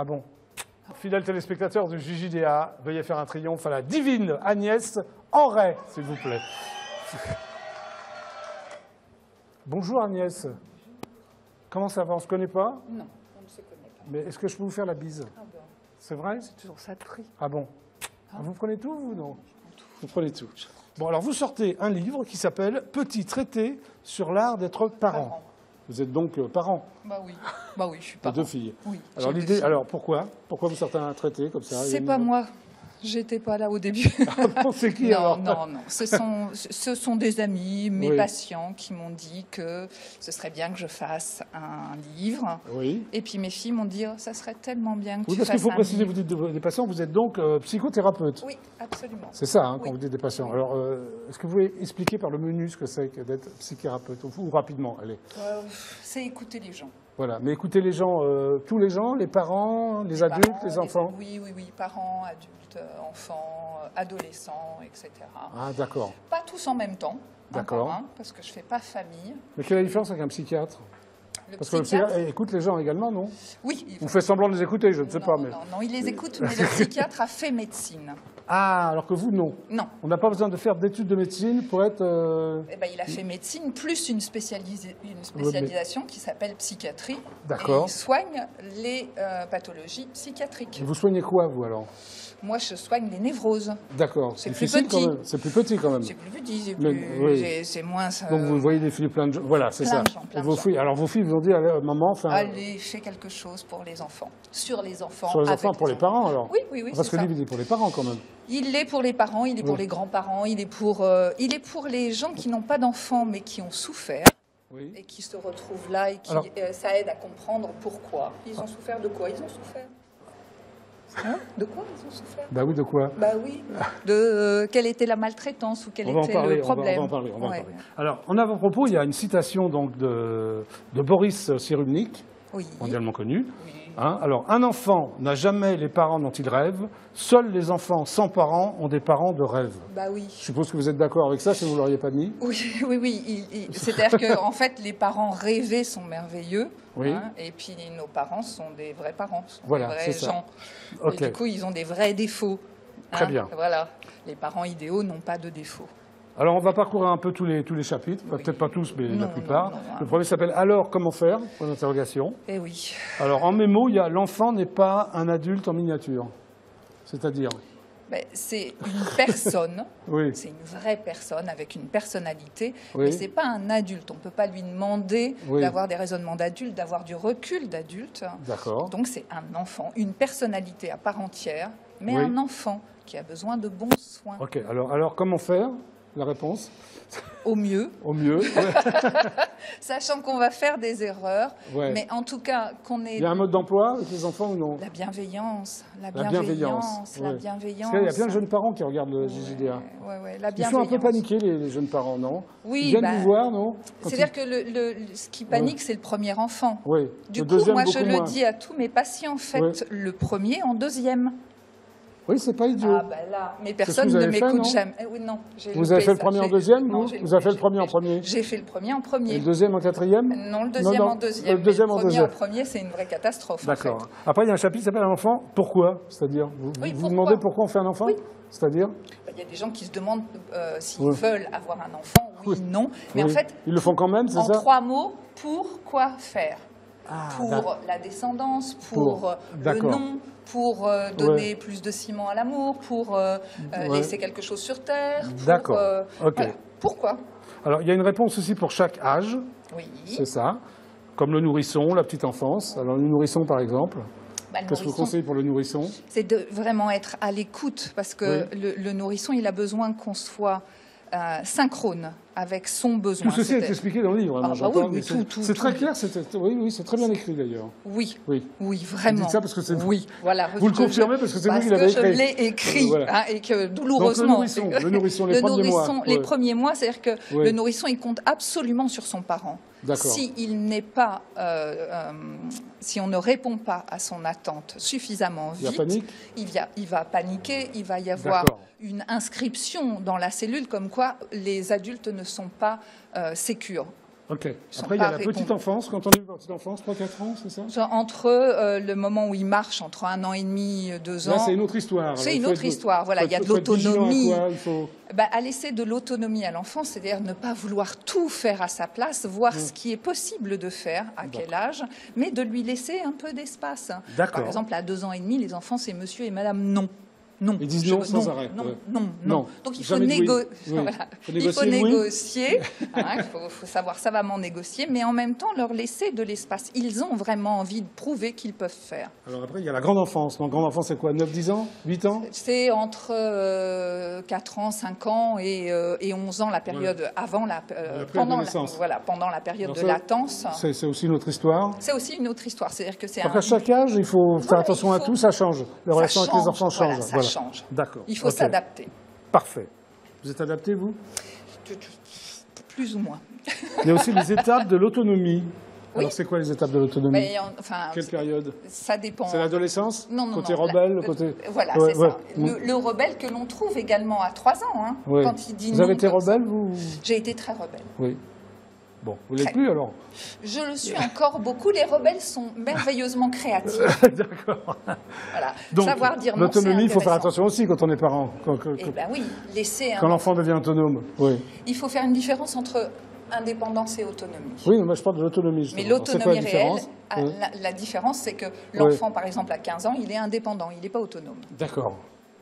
Ah bon? Fidèles téléspectateurs du JJDA, veuillez faire un triomphe à la divine Agnès Henray, s'il vous plaît. Bonjour Agnès. Comment ça va? On ne se connaît pas? Non, on ne se connaît pas. Mais est-ce que je peux vous faire la bise? Ah bon. C'est vrai? C'est toujours ça de prix. Ah bon? Vous prenez tout, vous, non? Vous prenez tout. Bon, alors vous sortez un livre qui s'appelle « Petit traité sur l'art d'être parent ». Vous êtes donc parent? Bah oui, je suis parent. De deux filles. Oui. Alors l'idée, alors pourquoi vous sortez un traité comme ça? C'est pas moi. J'étais pas là au début. Ah bon, c'est qui non, alors? Non. Ce sont des amis, mes oui. patients, qui m'ont dit que ce serait bien que je fasse un livre. Oui. Et puis mes filles m'ont dit, oh, ça serait tellement bien que oui, tu fasses un livre. parce qu'il faut préciser, vous dites des patients, vous êtes donc psychothérapeute. Oui, absolument. C'est ça, hein, oui. quand vous dites des patients. Oui. Alors, est-ce que vous pouvez expliquer par le menu ce que c'est que d'être psychothérapeute, ou rapidement, allez. C'est écouter les gens. Voilà, mais écoutez les gens, tous les gens, les parents, les adultes, parents, les enfants. Oui, parents, adultes, enfants, adolescents, etc. Ah, d'accord. Pas tous en même temps, d'accord. Hein, parce que je ne fais pas famille. Mais quelle est la différence avec un psychiatre? Parce que le psychiatre écoute les gens également, non? Oui. On fait semblant de les écouter, je ne sais pas. Mais... Non, il les écoute, mais le psychiatre a fait médecine. Ah, alors que vous, non? Non. On n'a pas besoin de faire d'études de médecine pour être... Eh ben, il a fait médecine, plus une spécialisation qui s'appelle psychiatrie. D'accord. Et il soigne les pathologies psychiatriques. Et vous soignez quoi, vous, alors? Moi, je soigne les névroses. D'accord. C'est plus petit. C'est plus petit, quand même. C'est plus petit, c'est moins... Donc, vous voyez des filles plein de gens. Voilà, c'est ça. Plein de gens. Alors, vos filles vous ont dit, allez, maman... Allez, fais quelque chose pour les enfants. Sur les enfants. Sur les enfants, pour les parents, alors? Oui. Parce que le livre, il est pour les parents, quand même. Il l'est pour les parents, il est pour les grands-parents, il est pour les gens qui n'ont pas d'enfants, mais qui ont souffert. Oui. Et qui se retrouvent là et qui ça aide à comprendre pourquoi. Ils ont souffert de quoi? Ils ont souffert. Hein? De quoi ils ont souffert? Bah oui, de quoi? Bah oui, de quelle était la maltraitance ou quel était le problème. On va en parler. Alors, en avant-propos, il y a une citation donc, de Boris Cyrulnik, mondialement connu. Oui. Hein, alors, un enfant n'a jamais les parents dont il rêve. Seuls les enfants sans parents ont des parents de rêve. Bah oui. Je suppose que vous êtes d'accord avec ça, si vous ne l'auriez pas dit. Oui. C'est-à-dire que, en fait, les parents rêvés sont merveilleux. Oui. Hein, et puis, nos parents sont des vrais parents, voilà, des vrais gens. Okay. Et du coup, ils ont des vrais défauts. Très bien. Voilà. Les parents idéaux n'ont pas de défauts. Alors, on va parcourir un peu tous les chapitres, peut-être pas tous, mais la plupart. Non, le premier s'appelle « Alors, comment faire ?» pour l'interrogation. Eh oui. Alors, en mes mots, il y a « L'enfant n'est pas un adulte en miniature ». C'est-à-dire c'est une personne, oui. C'est une vraie personne avec une personnalité, mais ce n'est pas un adulte. On ne peut pas lui demander d'avoir des raisonnements d'adulte, d'avoir du recul d'adulte. D'accord. Donc c'est un enfant, une personnalité à part entière, mais un enfant qui a besoin de bons soins. Ok, alors comment faire? La réponse? Au mieux. Au mieux. Sachant qu'on va faire des erreurs, mais en tout cas qu'on ait... Il y a un mode d'emploi avec les enfants ou non? La bienveillance. La bienveillance. Parce qu'il y a plein de jeunes parents qui regardent le JJDA. Ils sont un peu paniqués, les jeunes parents, non? Oui. Ils viennent vous voir, non? C'est-à-dire que ce qui panique, c'est le premier enfant. Oui. Du coup, moi, je le dis à tous mes patients, faites le premier en deuxième. Oui, c'est pas idiot. Ah, ben là, mais personne ne m'écoute jamais. Oui, non, vous avez fait le premier en deuxième, vous? Vous avez fait le premier en premier? J'ai fait le premier en premier. Et le deuxième en quatrième? Non, le deuxième en deuxième. Le deuxième en deuxième. Le premier en premier, c'est une vraie catastrophe. D'accord. Après, il y a un chapitre qui s'appelle un enfant. Pourquoi? C'est-à-dire, vous demandez pourquoi on fait un enfant? Oui. C'est-à-dire? Il y a des gens qui se demandent s'ils veulent avoir un enfant, non. Mais en fait, ils le font quand même, c'est ça? En 3 mots, pourquoi faire? Pour la descendance, pour le nom, pour donner plus de ciment à l'amour, pour laisser quelque chose sur Terre. D'accord. Voilà. Pourquoi? Alors, il y a une réponse aussi pour chaque âge. Oui. C'est ça. Comme le nourrisson, la petite enfance. Alors, le nourrisson, par exemple. Qu'est-ce que vous conseillez pour le nourrisson? C'est de vraiment être à l'écoute, parce que le nourrisson, il a besoin qu'on soit synchrone avec son besoin. Tout ceci est expliqué dans le livre. C'est très clair, c'est très bien écrit d'ailleurs. Oui, vraiment. Vous dites ça parce que c'est vous. Oui, voilà. Vous le confirmez parce que c'est vous qui l'avez écrit. Parce que je l'ai écrit, et que douloureusement. Donc, le nourrisson, les premiers mois. Les premiers mois, c'est-à-dire que le nourrisson, il compte absolument sur son parent. S'il n'est pas, si on ne répond pas à son attente suffisamment vite, il va paniquer, il va y avoir une inscription dans la cellule comme quoi les adultes ne sont pas sécures. Ok. Après, il y a la petite enfance. Quand on dit petite enfance, 3-4 ans, c'est ça? Entre le moment où il marche, entre 1 an et demi, 2 ans. Là, c'est une autre histoire. C'est une autre histoire. Voilà, il y a de l'autonomie. À laisser de l'autonomie à l'enfant, c'est-à-dire ne pas vouloir tout faire à sa place, voir ce qui est possible de faire, à quel âge, mais de lui laisser un peu d'espace. Par exemple, à 2 ans et demi, les enfants, c'est monsieur et madame non. Non. Ils disent non sans arrêt. Non. Donc il faut négocier. Il faut négocier. Il faut savoir savamment négocier, mais en même temps leur laisser de l'espace. Ils ont vraiment envie de prouver qu'ils peuvent faire. Alors après, il y a la grande enfance. Donc grande enfance, c'est quoi, 9-10 ans, 8 ans? C'est entre 4 ans, 5 ans et 11 ans, la période avant pendant la période de latence. C'est aussi une autre histoire. C'est aussi une autre histoire. C'est-à-dire que c'est à chaque âge, il faut faire attention à tout, ça change. La relation avec les enfants change. Change. D'accord. Il faut s'adapter. Parfait. Vous êtes adapté, vous? Plus ou moins. Il y a aussi les étapes de l'autonomie. Oui. Alors, c'est quoi les étapes de l'autonomie? Quelle période? Ça dépend. C'est l'adolescence? Non. Côté rebelle côté... Voilà, c'est ça. Le rebelle que l'on trouve également à 3 ans. Hein, quand il dit vous avez été rebelle, vous? J'ai été très rebelle. Oui. Bon, vous l'êtes plus alors? Je le suis encore beaucoup. Les rebelles sont merveilleusement créatifs. D'accord. Voilà. Donc, savoir dire non, l'autonomie, il faut faire attention aussi quand on est parent. Eh bien oui, laisser... Quand l'enfant devient autonome, oui. Il faut faire une différence entre indépendance et autonomie. Oui, mais moi je parle de l'autonomie. Mais l'autonomie réelle, la différence, c'est que l'enfant, par exemple, à 15 ans, il est indépendant, il n'est pas autonome. D'accord.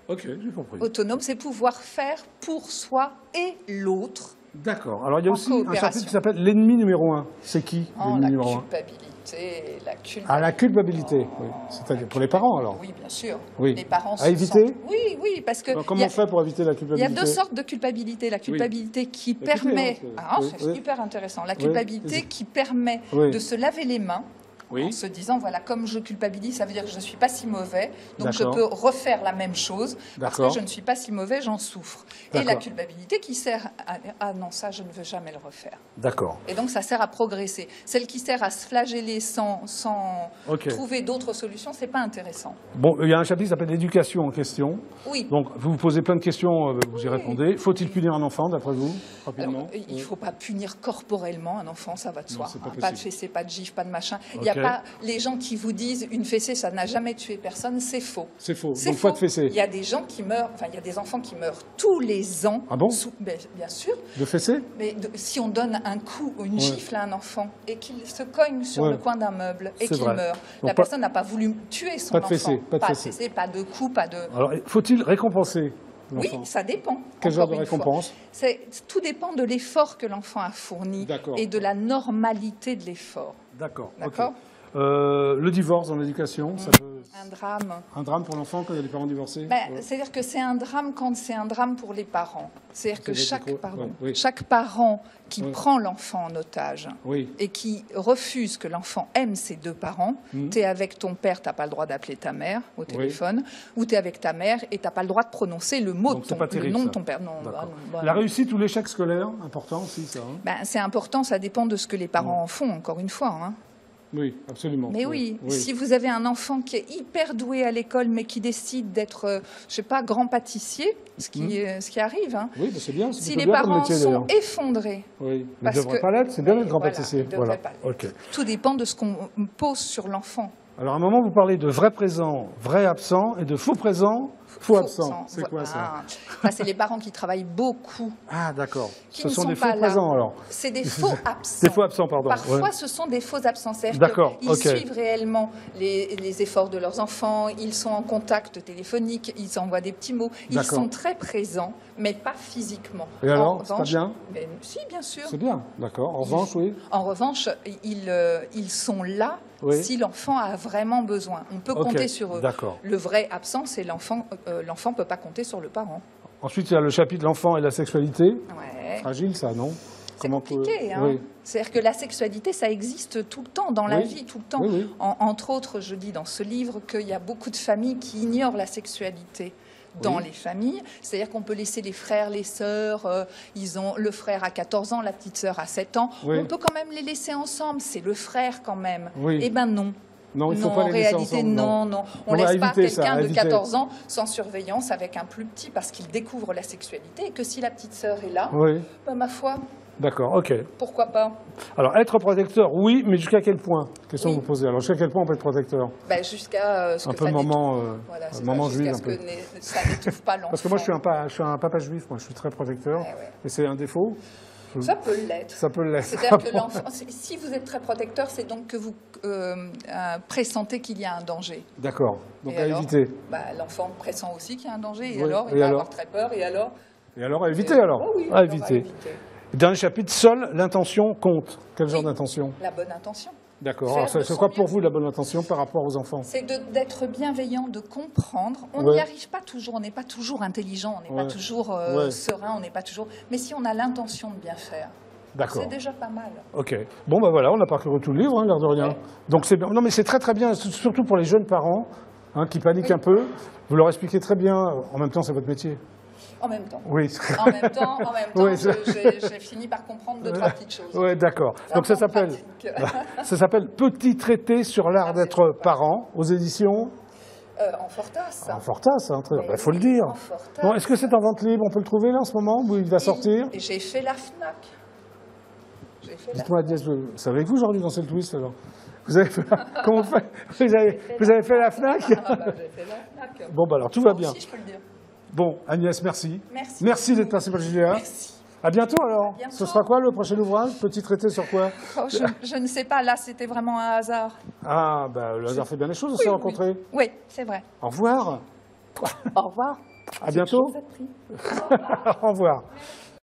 Ok, j'ai compris. Autonome, c'est pouvoir faire pour soi et l'autre. D'accord. Alors, il y a aussi un chapitre qui s'appelle l'ennemi numéro 1. C'est qui, l'ennemi numéro 1? La culpabilité. Ah, la culpabilité. Oui. C'est-à-dire pour les parents, alors? Oui, bien sûr. Oui. Les parents à éviter? Oui, parce que... Alors, comment on fait pour éviter la culpabilité? Il y a 2 sortes de culpabilité. La culpabilité qui permet... c'est super intéressant. La culpabilité qui permet de se laver les mains. En se disant, voilà, comme je culpabilise, ça veut dire que je ne suis pas si mauvais, donc je peux refaire la même chose, parce que je ne suis pas si mauvais, j'en souffre. Et la culpabilité qui sert à « ah non, ça, je ne veux jamais le refaire ». D'accord. Et donc, ça sert à progresser. Celle qui sert à se flageller sans trouver d'autres solutions, ce n'est pas intéressant. Bon, il y a un chapitre qui s'appelle « L'éducation en question ». Oui. Donc, vous vous posez plein de questions, vous y répondez. Faut-il punir un enfant, d'après vous, rapidement? Alors, il ne faut pas punir corporellement un enfant, ça va de soi. Pas de fessée, pas de gifle, pas de machin. Il n'y a pas les gens qui vous disent une fessée, ça n'a jamais tué personne, c'est faux. C'est faux. Donc pas de fessée. Il y a des gens qui meurent, il y a des enfants qui meurent tous les ans. Ah bon? Bien sûr. De fessée? Mais si on donne un coup ou une gifle à un enfant et qu'il se cogne sur le coin d'un meuble et qu'il meurt, la personne n'a pas voulu tuer son enfant. Pas de fessée, pas de coup, pas de... Alors, faut-il récompenser? Oui, ça dépend. Quel genre de récompense? Tout dépend de l'effort que l'enfant a fourni et de la normalité de l'effort. D'accord. Le divorce dans l'éducation, ça peut... Un drame. Un drame pour l'enfant quand il y a des parents divorcés? C'est-à-dire que c'est un drame quand c'est un drame pour les parents. C'est-à-dire que chaque parent qui prend l'enfant en otage et qui refuse que l'enfant aime ses 2 parents, tu es avec ton père, tu n'as pas le droit d'appeler ta mère au téléphone, ou tu es avec ta mère et tu n'as pas le droit de prononcer le mot le nom de ton père. La réussite ou l'échec scolaire, important aussi ça. C'est important, ça dépend de ce que les parents en font, encore une fois. Oui, absolument. Mais oui, si vous avez un enfant qui est hyper doué à l'école, mais qui décide d'être, je sais pas, grand pâtissier, ce qui arrive. Oui, c'est bien. Si les parents sont effondrés. Oui, mais ne devrait pas l'être, c'est bien d'être grand pâtissier. Tout dépend de ce qu'on pose sur l'enfant. Alors, à un moment, vous parlez de vrai présent, vrai absent, et de faux présent, faux absent. C'est quoi ça? C'est les parents qui travaillent beaucoup. Ah, d'accord. Ce sont des faux présents, alors? C'est des faux absents. Des faux absents, pardon. Parfois, ce sont des faux absents. Ils suivent réellement les efforts de leurs enfants, ils sont en contact téléphonique, ils envoient des petits mots. Ils sont très présents, mais pas physiquement. Et alors, c'est pas bien? Si, bien sûr. C'est bien, d'accord. En revanche, oui. En revanche, ils sont là si l'enfant a vraiment besoin. On peut compter sur eux. Le vrai absent, c'est l'enfant. L'enfant ne peut pas compter sur le parent. Ensuite, il y a le chapitre l'enfant et la sexualité. Fragile, ça, non? C'est compliqué. C'est-à-dire que la sexualité, ça existe tout le temps, dans la vie, tout le temps. Entre autres, je dis dans ce livre qu'il y a beaucoup de familles qui ignorent la sexualité dans les familles. C'est-à-dire qu'on peut laisser les frères, les sœurs, ils ont le frère à 14 ans, la petite sœur à 7 ans. On peut quand même les laisser ensemble, c'est le frère quand même. Eh bien non. Non, il faut pas les laisser ensemble. Non. On ne laisse pas quelqu'un de 14 ans sans surveillance avec un plus petit parce qu'il découvre la sexualité et que si la petite sœur est là, ma foi, D'accord, ok. Pourquoi pas? Alors, être protecteur, oui, mais jusqu'à quel point? Question que vous posez. Alors, jusqu'à quel point on peut être protecteur? Jusqu'à ce que un peu maman, maman juive. Jusqu'à ce que ça n'étouffe pas l'enfant. Parce que moi, je suis un papa juif, moi, je suis très protecteur. Et c'est un défaut? Ça peut l'être. Ça peut l'être. C'est-à-dire que l'enfant, si vous êtes très protecteur, c'est donc que vous pressentez qu'il y a un danger. D'accord. Donc à éviter. L'enfant pressent aussi qu'il y a un danger, et alors il va avoir très peur, et alors... Et alors à éviter, alors oui, à éviter. Dernier chapitre, seule l'intention compte. Quel genre d'intention? La bonne intention. D'accord. C'est quoi pour vous la bonne intention par rapport aux enfants? C'est d'être bienveillant, de comprendre. On n'y arrive pas toujours, on n'est pas toujours intelligent, on n'est pas toujours serein, on n'est pas toujours... Mais si on a l'intention de bien faire, c'est déjà pas mal. Ok. Bon, ben voilà, on a parcouru tout le livre, l'air de rien. Donc c'est bien. Non, mais c'est très très bien, surtout pour les jeunes parents qui paniquent un peu. Vous leur expliquez très bien. En même temps, c'est votre métier. En même temps. Oui. En même temps, j'ai fini par comprendre 2-3 petites choses. Oui, d'accord. Donc ça s'appelle Petit traité sur l'art d'être parent aux éditions en Fortas. En Fortas, hein, il faut le dire. Bon, est-ce que c'est en vente libre? On peut le trouver là en ce moment où il va sortir? J'ai fait la FNAC. Dites-moi, Agnès, c'est avec vous aujourd'hui dans le twist alors? Vous avez fait, comment on fait? Vous avez fait la FNAC? J'ai fait la FNAC. Bon, bah alors tout va bien. Si, je peux le dire. Bon, Agnès, merci. Merci d'être passé par Julia. Merci. À bientôt alors. Bientôt. Ce sera quoi le prochain ouvrage? Petit traité sur quoi? Je ne sais pas, là c'était vraiment un hasard. Ah, bah le hasard fait bien les choses, on s'est rencontrés. Oui, c'est vrai. Au revoir. Au revoir. À bientôt. Au revoir.